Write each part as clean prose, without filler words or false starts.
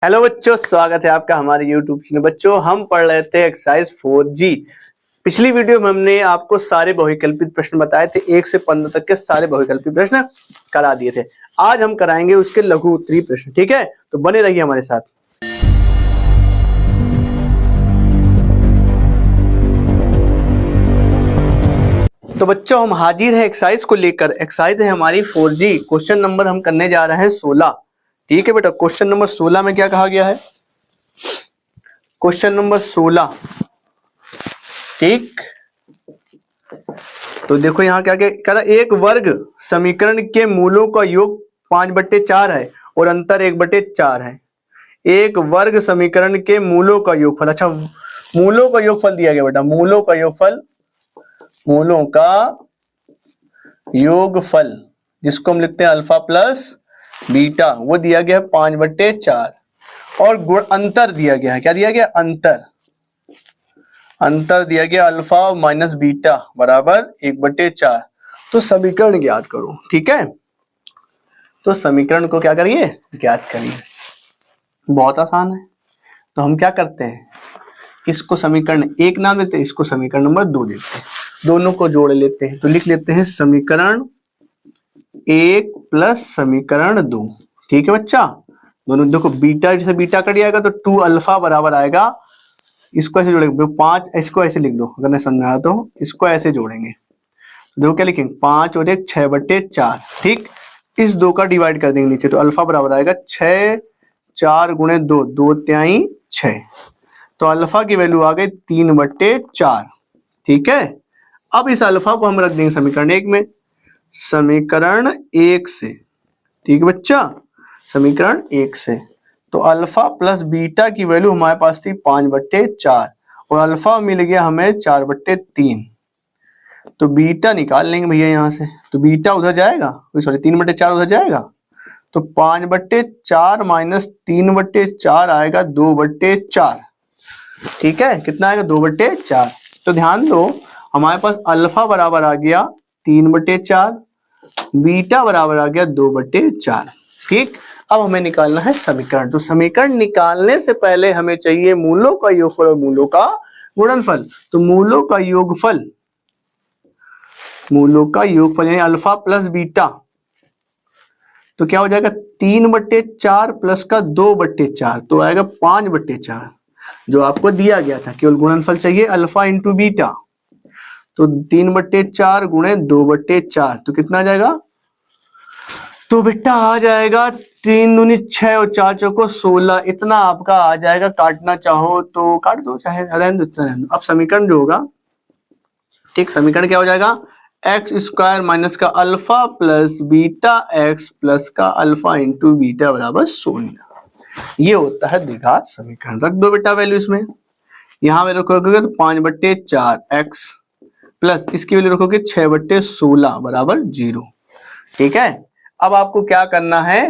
Hello बच्चों, स्वागत है आपका हमारे YouTube चैनल। बच्चों, हम पढ़ रहे थे एक्सरसाइज 4G। पिछली वीडियो में हमने आपको सारे बहुविकल्पित प्रश्न बताए थे, 1 से 15 तक के सारे बहुविकल्पित प्रश्न करा दिए थे। आज हम कराएंगे उसके लघु उत्तरीय प्रश्न। ठीक है, तो बने रहिए हमारे साथ। तो बच्चों, हम हाजिर हैं एक्सरसाइज को लेकर। एक्सरसाइज है हमारी 4G। क्वेश्चन नंबर हम करने जा रहे हैं 16। ठीक है बेटा, क्वेश्चन नंबर 16 में क्या कहा गया है? Question number 16। ठीक, तो देखो यहाँ क्या क्या कह रहा है। एक वर्ग समीकरण के मूलों का योग 5/4 है और अंतर 1/4 है। एक वर्ग समीकरण के मूलों का योगफल, अच्छा मूलों का योगफल दिया गया बेटा, मूलों का योगफल जिसको हम लिखते हैं अल्फा प्लस बीटा, वो दिया गया है 5/4 और गुण अंतर दिया गया है। क्या दिया गया? अंतर दिया गया अल्फा माइनस बीटा बराबर 1/4। तो समीकरण ज्ञात करो। ठीक है, तो समीकरण को क्या करिए? ज्ञात करिए। बहुत आसान है। तो हम क्या करते हैं, इसको समीकरण 1 नाम देते हैं, इसको समीकरण नंबर 2 देते हैं, दोनों को जोड़ लेते हैं। तो लिख लेते हैं समीकरण 1 प्लस समीकरण 2। ठीक है बच्चा, दोनों देखो, बीटा जैसे बीटा कट जाएगा तो 2 अल्फा बराबर आएगा, इसको ऐसे जोड़ेंगे 5, इसको ऐसे लिख दो अगर नहीं समझ आया तो, इसको ऐसे जोड़ेंगे। तो देखो क्या लिखेंगे, 5 और 1 6/4। ठीक, इस 2 का डिवाइड कर देंगे नीचे, तो अल्फा बराबर आएगा 6 4 गुणे 2, 2 तिहाई 6। तो अल्फा की वैल्यू आ गई 3/4। ठीक है, अब इस अल्फा को हम रख देंगे समीकरण 1 में, समीकरण 1 से। ठीक है बच्चा, समीकरण 1 से। तो अल्फा प्लस बीटा की वैल्यू हमारे पास थी 5/4 और अल्फा मिल गया हमें 4/3। तो बीटा निकाल लेंगे भैया यहाँ से, तो बीटा उधर जाएगा, सॉरी 3/4 उधर जाएगा, तो 5/4 माइनस 3/4 आएगा 2/4। ठीक है, कितना आएगा? 2/4। तो ध्यान दो, हमारे पास अल्फा बराबर आ गया 3/4, बीटा बराबर आ गया 2/4। ठीक, अब हमें निकालना है समीकरण। तो समीकरण निकालने से पहले हमें चाहिए मूलों का योगफल और मूलों का गुणनफल। तो मूलों का योगफल यानी अल्फा प्लस बीटा, तो क्या हो जाएगा? 3/4 प्लस का 2/4, तो आएगा 5/4 जो आपको दिया गया था। केवल गुणनफल चाहिए अल्फा इंटू बीटा, तो 3/4 गुणे 2/4, तो कितना आ जाएगा? तो बेटा आ जाएगा 3 दूनी 6 और 4 चौको 16। इतना आपका आ जाएगा। काटना चाहो तो काट दो, चाहे रहने दो, इतना रहने दो। अब समीकरण जो होगा, ठीक, समीकरण क्या हो जाएगा? x² माइनस का alpha plus beta x plus का अल्फा इंटू बीटा बराबर 0। ये होता है द्विघात समीकरण। रख दो बेटा वैल्यू इसमें, यहां वैल्यू रखोगे तो 5/4 x प्लस इसकी वैल्यू रखोगे 6/16 बराबर 0। ठीक है, अब आपको क्या करना है,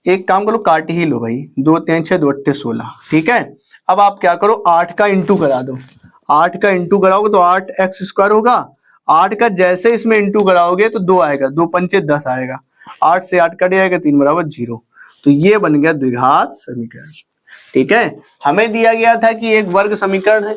एक काम करो, काट ही लो भाई, 2 3 6 2 8 16। ठीक है, अब आप क्या करो, 8 का इंटू करा दो। 8 का इंटू कराओगे तो 8x² होगा। 8 का जैसे इसमें इंटू कराओगे तो 2 आएगा, 2 पंचे 10 आएगा, 8 से 8 कट जाएगा, 3 बराबर 0। तो ये बन गया द्विघात समीकरण। ठीक है, हमें दिया गया था कि एक वर्ग समीकरण है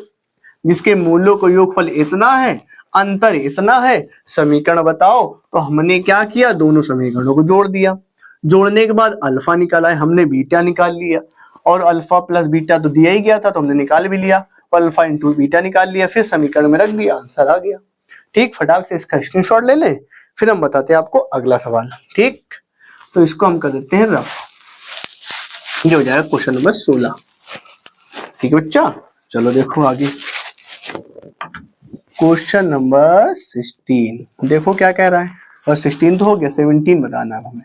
जिसके मूलों को योगफल इतना है, अंतर इतना है, समीकरण बताओ। तो हमने क्या किया, दोनों समीकरणों को जोड़ दिया। जोड़ने के बाद अल्फा निकाला है हमने, बीटा निकाल लिया, और अल्फा प्लस बीटा तो दिया ही गया था तो हमने निकाल भी लिया, अल्फा इंटू बीटा निकाल लिया, फिर समीकरण में रख दिया, आंसर आ गया। ठीक, फटाक से इसका स्क्रीनशॉट ले ले, फिर हम बताते हैं आपको अगला सवाल। ठीक, तो इसको हम कर देते हैं रफ। ये हो जाएगा क्वेश्चन नंबर 16। ठीक है बच्चा, चलो देखो आगे क्वेश्चन नंबर 16। देखो क्या कह रहा है, और 16 तो हो गया, 17 बताना है हमें।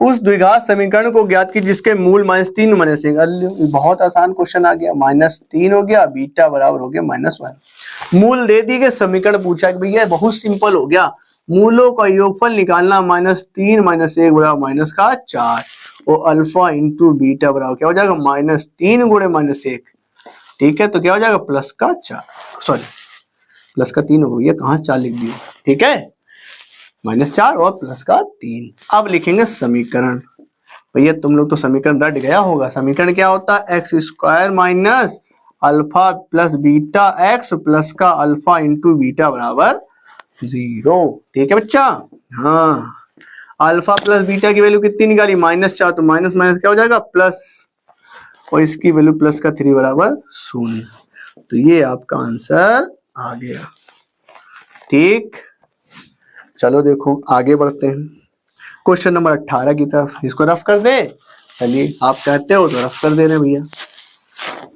उस द्विघात समीकरण को ज्ञात की जिसके मूल -3 माइनस 1। बहुत आसान क्वेश्चन आ गया, -3 हो गया, बीटा बराबर हो गया -1। मूल दे दी गए, समीकरण पूछा कि भैया बहुत सिंपल हो गया, मूलों का योगफल निकालना, -3 - 1 बराबर -4 और अल्फा इंटू बीटा बराबर क्या हो जाएगा, -3 गुणे -1। ठीक है, तो क्या हो जाएगा, प्लस का 4, सॉरी प्लस का 3 हो गया, कहाँ से 4 लिख दिया। ठीक है, -4 और प्लस का 3। अब लिखेंगे समीकरण, भैया तुम लोग तो समीकरण रट गया होगा। समीकरण क्या होता है? X square minus alpha plus beta x plus का अल्फा इंटू बीटा बराबर 0। ठीक है बच्चा? हाँ, अल्फा प्लस बीटा की वैल्यू कितनी निकाली? -4, तो माइनस माइनस क्या हो जाएगा? प्लस, और इसकी वैल्यू प्लस का 3 बराबर 0। तो ये आपका आंसर आ गया। ठीक, चलो देखो आगे बढ़ते हैं क्वेश्चन नंबर 18 की तरफ। इसको रफ कर दे। चलिए, आप कहते हो तो रफ कर दे रहे भैया।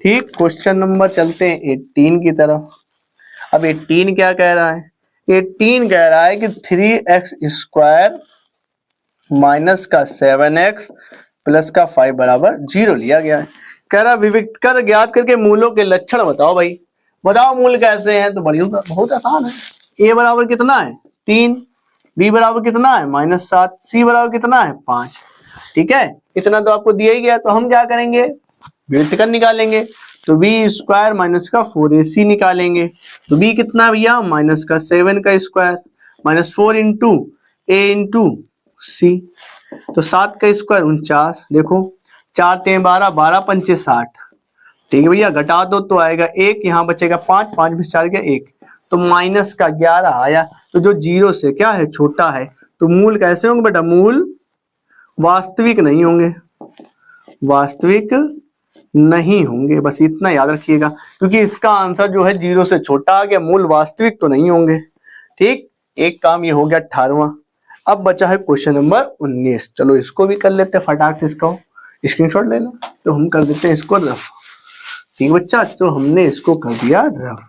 ठीक, क्वेश्चन नंबर चलते हैं 18 की तरफ। अब 18 क्या कह रहा है? 18 कह रहा है कि 3x स्क्वायर माइनस का 7x प्लस का 5 बराबर 0 लिया गया है। कह रहा विविक्त कर ज्ञात करके मूलों के लक्षण बताओ। भाई बताओ मूल कैसे हैं? तो बढ़िया, बहुत आसान है। a बराबर कितना है? 3, b बराबर कितना है? -7, c बराबर कितना है? 5। ठीक है, इतना तो आपको दिया ही गया। तो हम क्या करेंगे? विविक्त कर निकालेंगे। तो b स्क्वायर माइनस का 4ac निकालेंगे। तो b कितना भैया? माइनस का 7 का square -4 into a into c, तो 7 का स्क्वायर 49। देखो 4 3 12, 12 पंचे 60। ठीक है भैया, घटा दो तो आएगा 1, यहाँ बचेगा 5, 5 में 4 गया 1, तो माइनस का 11 आया। तो जो 0 से क्या है? छोटा है। तो मूल कैसे होंगे बेटा? मूल वास्तविक नहीं होंगे, वास्तविक नहीं होंगे। बस इतना याद रखिएगा, क्योंकि इसका आंसर जो है 0 से छोटा आ गया, मूल वास्तविक तो नहीं होंगे। ठीक, एक काम ये हो गया 18वां। अब बचा है क्वेश्चन नंबर 19। चलो इसको भी कर लेते हैं फटाक से। इसका स्क्रीनशॉट ले लो, तो हम कर देते हैं इसको रफ। ठीक बच्चा, तो हमने इसको कर दिया रफ।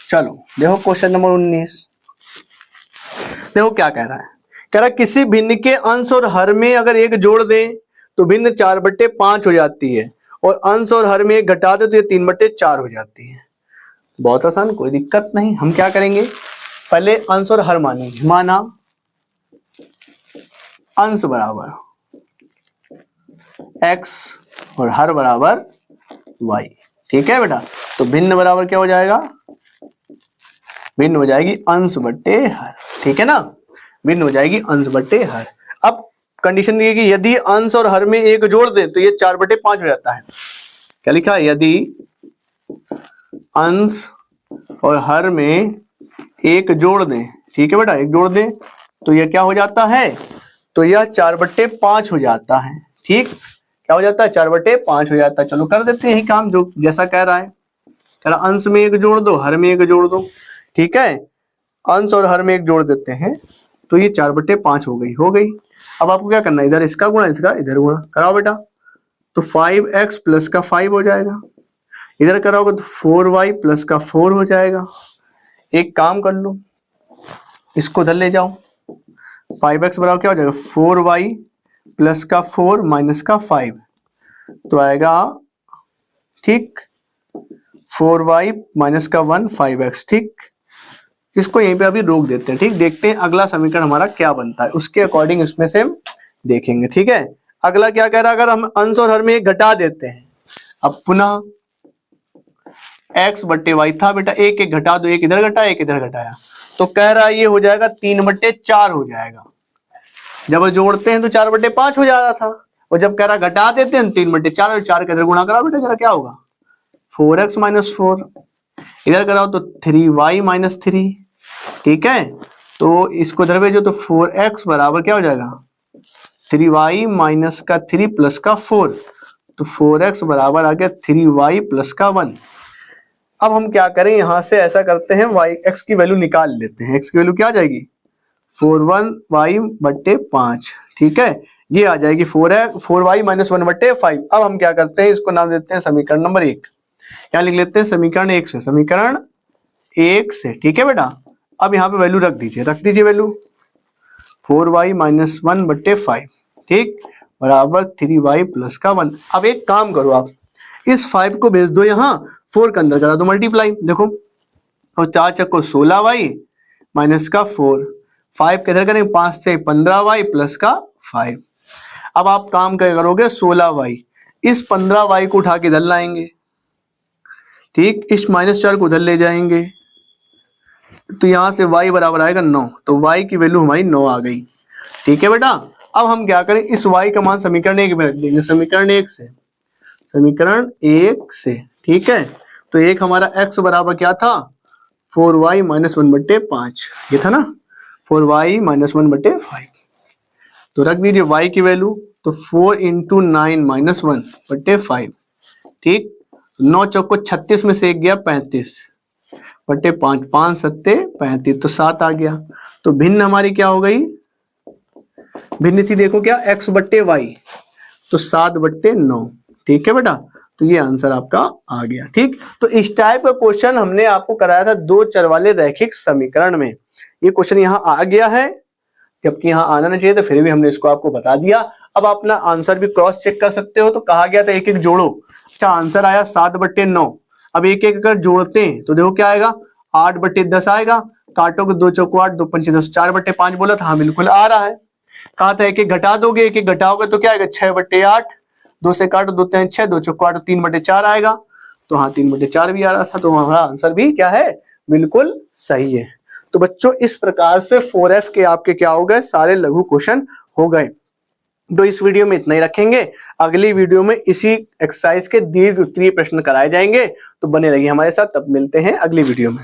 चलो देखो क्वेश्चन नंबर 19। देखो क्या कह रहा है? कह रहा है किसी भिन्न के अंश और हर में अगर 1 जोड़ दें तो भिन्न 4/5 हो जाती है, और अंश और हर में 1 घटा दे तो ये 3/4 हो जाती है। बहुत आसान, कोई दिक्कत नहीं। हम क्या करेंगे? पहले अंश और हर मानेंगे। माना अंश बराबर x और हर बराबर y। ठीक है बेटा? तो भिन्न बराबर क्या हो जाएगा? भिन्न हो जाएगी अंश बट्टे हर। ठीक है ना? भिन्न हो जाएगी अंश बट्टे हर। अब कंडीशन दी है कि यदि अंश और हर में 1 जोड़ दें तो ये 4/5 हो जाता है। क्या लिखा है? यदि अंश और हर में 1 जोड़ दें, ठीक है बेटा, 1 जोड़ दें तो यह क्या हो जाता है? तो यह 4/5 हो जाता है। ठीक, क्या हो जाता है? 4/5 हो जाता है। चलो कर देते हैं यही काम जो जैसा कह रहा है। कह रहा अंश में 1 जोड़ दो, हर में 1 जोड़ दो। ठीक है, अंश और हर में 1 जोड़ देते हैं तो ये 4/5 हो गई। हो गई। अब आपको क्या करना है? इधर इसका गुणा, इसका इधर गुणा कराओ बेटा। तो 5x प्लस का 5 हो जाएगा। इधर कराओगे तो 4y प्लस का 4 हो जाएगा। एक काम कर लो, इसको इधर ले जाओ। 5x बराबर क्या हो जाएगा? 4y प्लस का 4 माइनस का 5, तो आएगा ठीक 4y माइनस का 1 5x। ठीक, इसको यहीं पे अभी रोक देते हैं। ठीक, देखते हैं अगला समीकरण हमारा क्या बनता है, उसके अकॉर्डिंग इसमें से हम देखेंगे। ठीक है, अगला क्या कह रहा है? अगर हम अंश और हर में 1 घटा देते हैं, अब पुनः x बट्टे y था बेटा, 1 1 घटा दो, 1 इधर घटा 1 इधर घटाया, तो कह रहा है ये हो जाएगा 3/4 हो जाएगा। जब जोड़ते हैं तो 4/5 हो जा रहा था, और जब कह रहा घटा देते हैं 3/4, और 4 के इधर गुणा करा बेटा, जरा क्या होगा? 4x माइनस 4, इधर कराओ तो 3y माइनस 3। ठीक है, तो इसको इधर भेजो तो 4x बराबर क्या हो जाएगा? 3y माइनस का 3 प्लस का 4, तो 4x बराबर आ गया 3y प्लस का 1। अब हम क्या करें? यहां से ऐसा करते हैं, x की वैल्यू निकाल लेते हैं। x की वैल्यू क्या आ जाएगी? 4y/5। ठीक है, ये आ जाएगी 4y माइनस 1/5। अब हम क्या करते हैं? इसको नाम देते हैं समीकरण नंबर 1। क्या लिख लेते हैं? समीकरण 1 से, समीकरण 1 से। ठीक है बेटा, अब यहाँ पे वैल्यू रख दीजिए वैल्यू 4y माइनस 1/5, ठीक, बराबर 3y प्लस का 1। अब एक काम करो, आप इस 5 को भेज दो यहाँ, 4 के अंदर करा दो मल्टीप्लाई। देखो, और 4 चक्को 16y माइनस का 4, 5 किधर करेंगे? 5 से 15y प्लस का 5। अब आप काम क्या करोगे? 16y, इस 15y को उठा के इधर लाएंगे। ठीक, इस -4 को उधर ले जाएंगे, तो यहां से y बराबर आएगा 9, तो y की वैल्यू हमारी 9 आ गई। ठीक है बेटा, अब हम क्या करें, इस y का मान समीकरण 1 में रख देंगे, समीकरण 1 से, समीकरण 1 से, ठीक है। तो एक हमारा x बराबर क्या था, 4y माइनस 1/5, ये था ना, 4y माइनस 1/5। तो रख दीजिए y की वैल्यू, तो 4 इंटू 9 माइनस 1/5, ठीक। 9 चौको 36 में से एक गया 35/5, 5 सत्ते 35, तो 7 आ गया। तो भिन्न हमारी क्या हो गई, भिन्न थी देखो क्या, x/y, तो 7/9, ठीक है बेटा। तो ये आंसर आपका आ गया, ठीक। तो इस टाइप का क्वेश्चन हमने आपको कराया था 2 चर वाले रैखिक समीकरण में। ये क्वेश्चन यहाँ आ गया है, जबकि यहाँ आना नहीं चाहिए, तो फिर भी हमने इसको आपको बता दिया। अब अपना आंसर भी क्रॉस चेक कर सकते हो। तो कहा गया था एक एक जोड़ो, अच्छा आंसर आया 7/9। अब एक एक अगर जोड़ते हैं तो देखो क्या आएगा, 8/10 आएगा। काटोगे 2 चौको 8, 2 पंचे 10, 4/5 बोला था, हाँ बिल्कुल आ रहा है। कहा था एक एक घटा दोगे, एक एक घटाओगे तो क्या आएगा, 6/8, 2 से काटो 2 3 6, 2 चौको 8, 3/4 आएगा। तो हाँ 3/4 भी आ रहा था, तो हमारा आंसर भी क्या है, बिल्कुल सही है। तो बच्चों इस प्रकार से 4F के आपके क्या हो गए, सारे लघु क्वेश्चन हो गए। तो इस वीडियो में इतना ही रखेंगे, अगली वीडियो में इसी एक्सरसाइज के दीर्घ उत्तरीय प्रश्न कराए जाएंगे। तो बने रहिए हमारे साथ, तब मिलते हैं अगली वीडियो में।